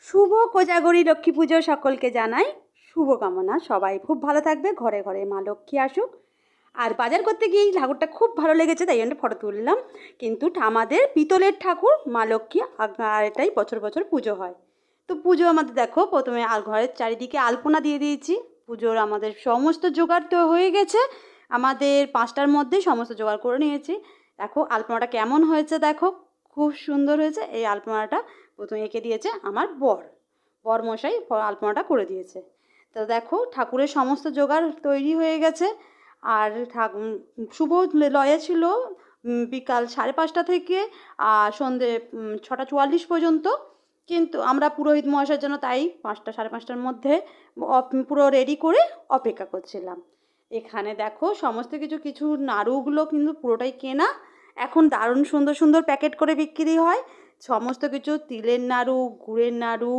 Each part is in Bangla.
শুভ কোজাগরী লক্ষ্মী পুজো সকলকে জানাই শুভকামনা। সবাই খুব ভালো থাকবে, ঘরে ঘরে মা লক্ষ্মী আসুক। আর বাজার করতে গিয়ে ঠাকুরটা খুব ভালো লেগেছে, তাই জন্য ফটো তুললাম। কিন্তু আমাদের পিতলের ঠাকুর মা লক্ষ্মী, আর এটাই বছর বছর পুজো হয়। তো পুজো আমাদের দেখো, প্রথমে ঘরের চারিদিকে আলপনা দিয়ে দিয়েছি। পুজোর আমাদের সমস্ত জোগাড় তো হয়ে গেছে, আমাদের 5টার মধ্যে সমস্ত জোগাড় করে নিয়েছি। দেখো আলপনাটা কেমন হয়েছে, দেখো খুব সুন্দর হয়েছে। এই আলপনাটা প্রথমে এঁকে দিয়েছে আমার বরমশাই, আলপনাটা করে দিয়েছে। তো দেখো ঠাকুরের সমস্ত জোগাড় তৈরি হয়ে গেছে। আর শুভ লয়ে ছিল বিকাল 5:30 থেকে সন্ধে 6:44 পর্যন্ত। কিন্তু আমরা পুরোহিত মহাশয়ের জন্য তাই 5টা 5:30টার মধ্যে পুরো রেডি করে অপেক্ষা করছিলাম। এখানে দেখো সমস্ত কিছু নাড়ুগুলো কিন্তু পুরোটাই কেনা। এখন দারুণ সুন্দর সুন্দর প্যাকেট করে বিক্রি হয় সমস্ত কিছু। তিলের নাড়ু, গুড়ের নাড়ু,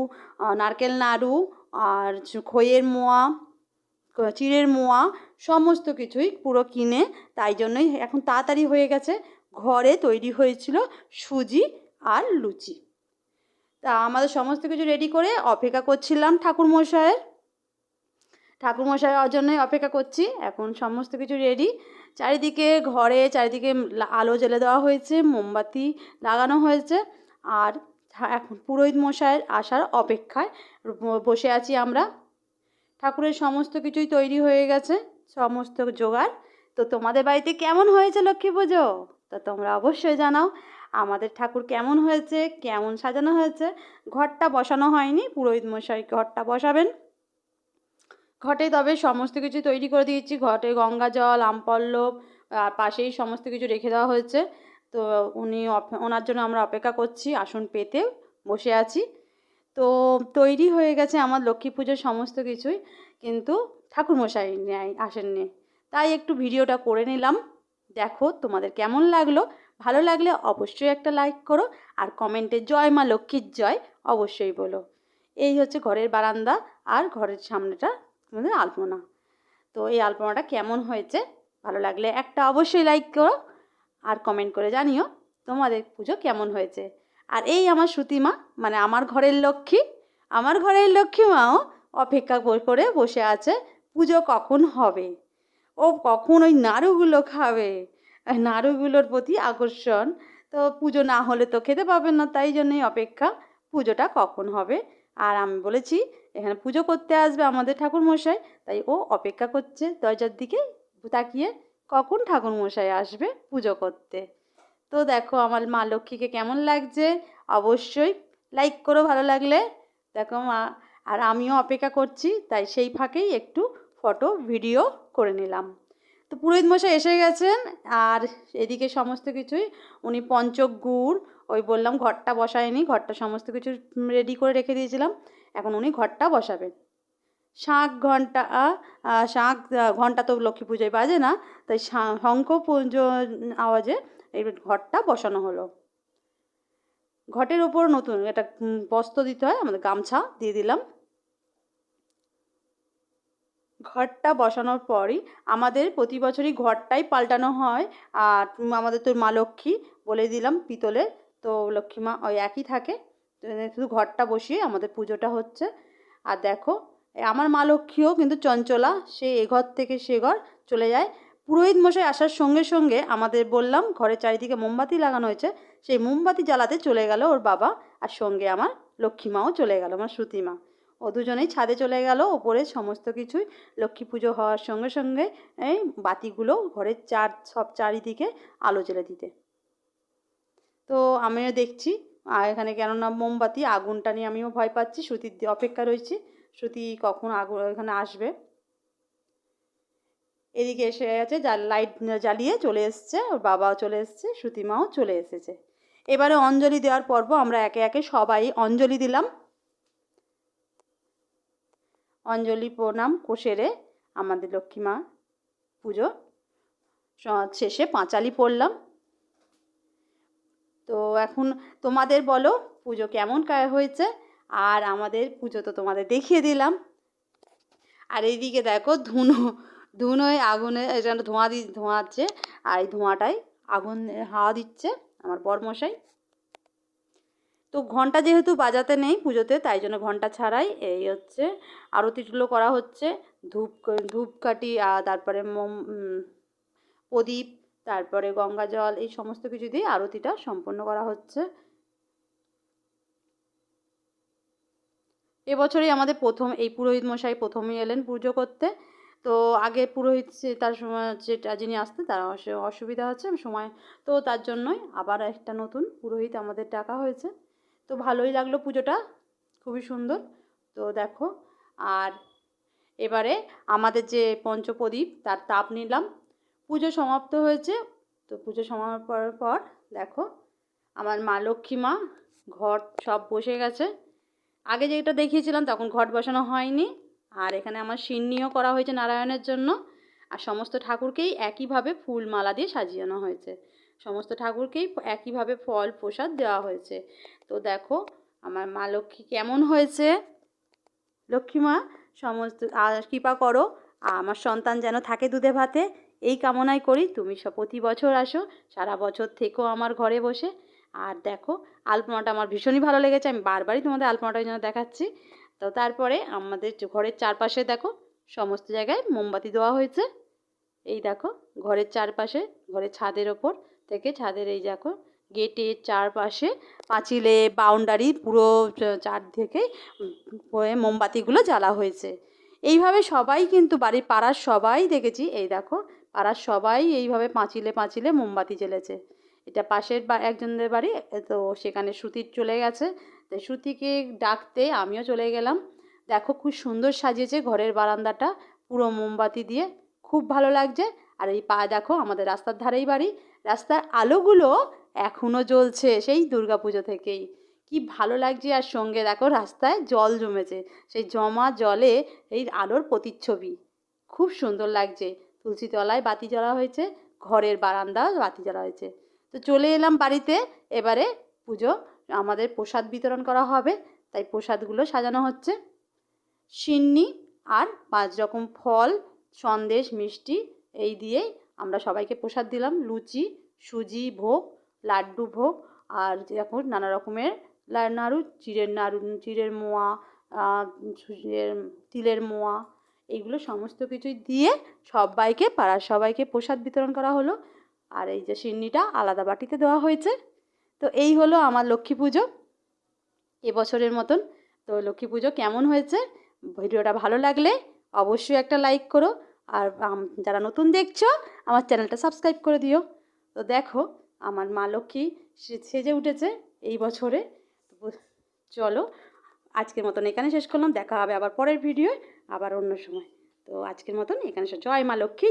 নারকেল নাড়ু, আর খইয়ের মোয়া, চিড়ের মোয়া, সমস্ত কিছুই পুরো কিনে। তাই জন্যই এখন তাড়াতাড়ি হয়ে গেছে। ঘরে তৈরি হয়েছিল সুজি আর লুচি। তা আমাদের সমস্ত কিছু রেডি করে অপেক্ষা করছিলাম ঠাকুরমশাইয়ের জন্যই অপেক্ষা করছি। এখন সমস্ত কিছু রেডি। চারিদিকে আলো জ্বেলে দেওয়া হয়েছে, মোমবাতি লাগানো হয়েছে। আর এখন পুরোহিত মশাইয়ের আসার অপেক্ষায় বসে আছি আমরা। ঠাকুরের সমস্ত কিছুই তৈরি হয়ে গেছে, সমস্ত জোগাড়। তো তোমাদের বাড়িতে কেমন হয়েছে লক্ষ্মী পুজো? তা তোমরা অবশ্যই জানাও আমাদের ঠাকুর কেমন হয়েছে, কেমন সাজানো হয়েছে। ঘরটা বসানো হয়নি, পুরোহিত মশাই ঘরটা বসাবেন। ঘটে তবে সমস্ত কিছু তৈরি করে দিয়েছি। ঘটে গঙ্গা জল, আমপল্লব, আর পাশেই সমস্ত কিছু রেখে দেওয়া হয়েছে। তো ওনার জন্য আমরা অপেক্ষা করছি, আসন পেতে বসে আছি। তো তৈরি হয়ে গেছে আমার লক্ষ্মী পুজোর সমস্ত কিছুই, কিন্তু ঠাকুরমশাই আসেননি। তাই একটু ভিডিওটা করে নিলাম। দেখো তোমাদের কেমন লাগলো। ভালো লাগলে অবশ্যই একটা লাইক করো, আর কমেন্টে জয় মা লক্ষ্মীর জয় অবশ্যই বলো। এই হচ্ছে ঘরের বারান্দা, আর ঘরের সামনেটা আমাদের আলপনা। তো এই আলপনাটা কেমন হয়েছে, ভালো লাগলে একটা অবশ্যই লাইক করো, আর কমেন্ট করে জানিও তোমাদের পুজো কেমন হয়েছে। আর এই আমার শ্রুতিমা, মানে আমার ঘরের লক্ষ্মী মাও অপেক্ষা করে বসে আছে পুজো কখন হবে, ও কখন ওই নাড়ুগুলো খাবে। নাড়ুগুলোর প্রতি আকর্ষণ। তো পুজো না হলে তো খেতে পাবে না, তাই জন্যই অপেক্ষা পুজোটা কখন হবে। আর আমি বলেছি এখানে পুজো করতে আসবে আমাদের ঠাকুরমশাই, তাই ও অপেক্ষা করছে দরজার দিকে তাকিয়ে কখন ঠাকুরমশাই আসবে পুজো করতে। তো দেখো আমার মা লক্ষ্মীকে কেমন লাগছে অবশ্যই লাইক করো ভালো লাগলে। দেখো মা, আর আমিও অপেক্ষা করছি, তাই সেই ফাঁকেই একটু ফটো ভিডিও করে নিলাম। তো পুরোহিত মশাই এসে গেছেন। আর এদিকে সমস্ত কিছুই উনি পঞ্চক গুড়, ওই বললাম ঘরটা বসায়নি, ঘরটা সমস্ত কিছু রেডি করে রেখে দিয়েছিলাম। এখন উনি ঘরটা বসাবেন। শাঁখ ঘন্টা তো লক্ষ্মী পুজোয় বাজে না, তাই শঙ্খ পুজো আওয়াজে এই ঘরটা বসানো হলো। ঘটের ওপর নতুন একটা বস্ত্র দিতে হয়, আমাদের গামছা দিয়ে দিলাম। ঘরটা বসানোর পরই আমাদের প্রতি বছরই ঘরটাই পাল্টানো হয়। আর আমাদের তো মা লক্ষ্মী বলে দিলাম পিতলের, তো লক্ষ্মী মা ওই একই থাকে। শুধু ঘরটা বসিয়ে আমাদের পুজোটা হচ্ছে। আর দেখো আমার মা লক্ষ্মীও কিন্তু চঞ্চলা, সে এ ঘর থেকে সে ঘর চলে যায়। পুরোহিত মশাই আসার সঙ্গে সঙ্গে আমাদের বললাম ঘরের চারিদিকে মোমবাতি লাগানো হয়েছে, সেই মোমবাতি জ্বালাতে চলে গেল ওর বাবা, আর সঙ্গে আমার লক্ষ্মী মাও চলে গেল, আমার শ্রুতি মা। ও দুজনেই ছাদে চলে গেল ওপরে সমস্ত কিছুই লক্ষ্মী পুজো হওয়ার সঙ্গে সঙ্গে এই বাতিগুলো ঘরের সব চারিদিকে আলো জ্বেলে দিতে। তো আমিও দেখছি, আর এখানে কেননা মোমবাতি আগুনটা নিয়ে আমিও ভয় পাচ্ছি, শ্রুতির অপেক্ষা রয়েছি শ্রুতি কখন আগুন এখানে আসবে। এদিকে এসে গেছে, লাইট জ্বালিয়ে চলে এসছে, ওর বাবাও চলে এসছে, শ্রুতিমাও চলে এসেছে। এবারে অঞ্জলি দেওয়ার পর্ব, আমরা একে একে সবাই অঞ্জলি দিলাম। অঞ্জলি প্রণাম সেরে আমাদের লক্ষ্মী মা পুজো শেষে পাঁচালি পড়লাম। তো এখন তোমাদের বলো পুজো কেমন হয়েছে। আর আমাদের পুজো তো তোমাদের দেখিয়ে দিলাম। আর এইদিকে দেখো ধুনোয় আগুনে যেন ধোঁয়াচ্ছে, আর এই ধোঁয়াটাই আগুন হাওয়া দিচ্ছে আমার বরমশাই। তো ঘন্টা যেহেতু বাজাতে নেই পুজোতে, তাই জন্য ঘন্টা ছাড়াই এই হচ্ছে আরতিগুলো করা হচ্ছে। ধূপকাঠি আর তারপরে প্রদীপ, তারপরে গঙ্গা জল, এই সমস্ত কিছু দিয়ে আরতিটা সম্পন্ন করা হচ্ছে। এবছরই আমাদের প্রথম এই পুরোহিত মশাই প্রথমেই এলেন পুজো করতে। তো আগে পুরোহিত তার সময় যেটা যিনি আসতেন তার অসুবিধা হচ্ছে সময়, তো তার জন্যই আবার একটা নতুন পুরোহিত আমাদের ডাকা হয়েছে। তো ভালোই লাগলো পুজোটা, খুবই সুন্দর। তো দেখো, আর এবারে আমাদের যে পঞ্চপ্রদীপ তার তাপ নিলাম। পুজো সমাপ্ত হয়েছে। তো পুজো সমাপনের পর দেখো আমার মা লক্ষ্মী মা ঘট সব বসে গেছে। আগে যেটা দেখিয়েছিলাম তখন ঘট বসানো হয়নি। আর এখানে আমার সিন্নিও করা হয়েছে নারায়ণের জন্য। আর সমস্ত ঠাকুরকেই একইভাবে ফুল মালা দিয়ে সাজিয়ানো হয়েছে। সমস্ত ঠাকুরকেই একইভাবে ফল প্রসাদ দেওয়া হয়েছে। তো দেখো আমার মা লক্ষ্মী কেমন হয়েছে। লক্ষ্মী মা সমস্ত কৃপা করো, আমার সন্তান যেন থাকে দুধে ভাতে, এই কামনাই করি। তুমি সব প্রতি বছর আসো, সারা বছর থেকেও আমার ঘরে বসে। আর দেখো আলপনাটা আমার ভীষণই ভালো লেগেছে, আমি বারবারই তোমাদের আলপনাটার জন্য দেখাচ্ছি। তো তারপরে আমাদের ঘরের চারপাশে দেখো সমস্ত জায়গায় মোমবাতি দেওয়া হয়েছে। এই দেখো ঘরের চারপাশে, ঘরের ছাদের ওপর থেকে ছাদের এই দেখো গেটের চারপাশে পাঁচিলে বাউন্ডারি পুরো চারদিকেই মোমবাতিগুলো জ্বালা হয়েছে। এইভাবে সবাই কিন্তু বাড়ির পাড়ার সবাই দেখেছি, এই দেখো পাড়ার সবাই এইভাবে পাঁচিলে পাঁচিলে মোমবাতি জ্বেলেছে। এটা পাশের একজনদের বাড়ি, তো সেখানে শ্রুতির চলে গেছে, তো শ্রুতিকে ডাকতে আমিও চলে গেলাম। দেখো খুব সুন্দর সাজিয়েছে ঘরের বারান্দাটা পুরো মোমবাতি দিয়ে, খুব ভালো লাগছে। আর এই দেখো আমাদের রাস্তার ধারেই বাড়ি, রাস্তার আলোগুলো এখনও জ্বলছে সেই দুর্গাপুজো থেকেই, কি ভালো লাগছে। আর সঙ্গে দেখো রাস্তায় জল জমেছে, সেই জমা জলে এই আলোর প্রতিচ্ছবি, খুব সুন্দর লাগছে। তুলসী তলায় বাতি জ্বলা হয়েছে, ঘরের বারান্দাও বাতি জ্বলা হয়েছে। তো চলে এলাম বাড়িতে, এবারে পুজো আমাদের প্রসাদ বিতরণ করা হবে, তাই প্রসাদগুলো সাজানো হচ্ছে। সিন্নি আর 5 রকম ফল, সন্দেশ, মিষ্টি এই দিয়েই আমরা সবাইকে প্রসাদ দিলাম। লুচি, সুজি ভোগ, লাড্ডু ভোগ, আর এখন নানা রকমের নাড়ু, চিড়ের মোয়া, তিলের মোয়া, এইগুলো সমস্ত কিছুই দিয়ে সবাইকে পাড়ার সবাইকে প্রসাদ বিতরণ করা হলো। আর এই যে সিন্নিটা আলাদা বাটিতে দেওয়া হয়েছে। তো এই হলো আমার লক্ষ্মী পুজো এবছরের মতন। তো লক্ষ্মী পুজো কেমন হয়েছে, ভিডিওটা ভালো লাগলে অবশ্যই একটা লাইক করো। আর যারা নতুন দেখছো আমার চ্যানেলটা সাবস্ক্রাইব করে দিও। তো দেখো আমার মা লক্ষ্মী সেজে উঠেছে এই বছরে। চলো আজকের মতন এখানে শেষ করলাম, দেখা হবে আবার পরের ভিডিওয়, আবার অন্য সময়। তো আজকের মতন এখানে জয় মা লক্ষ্মী।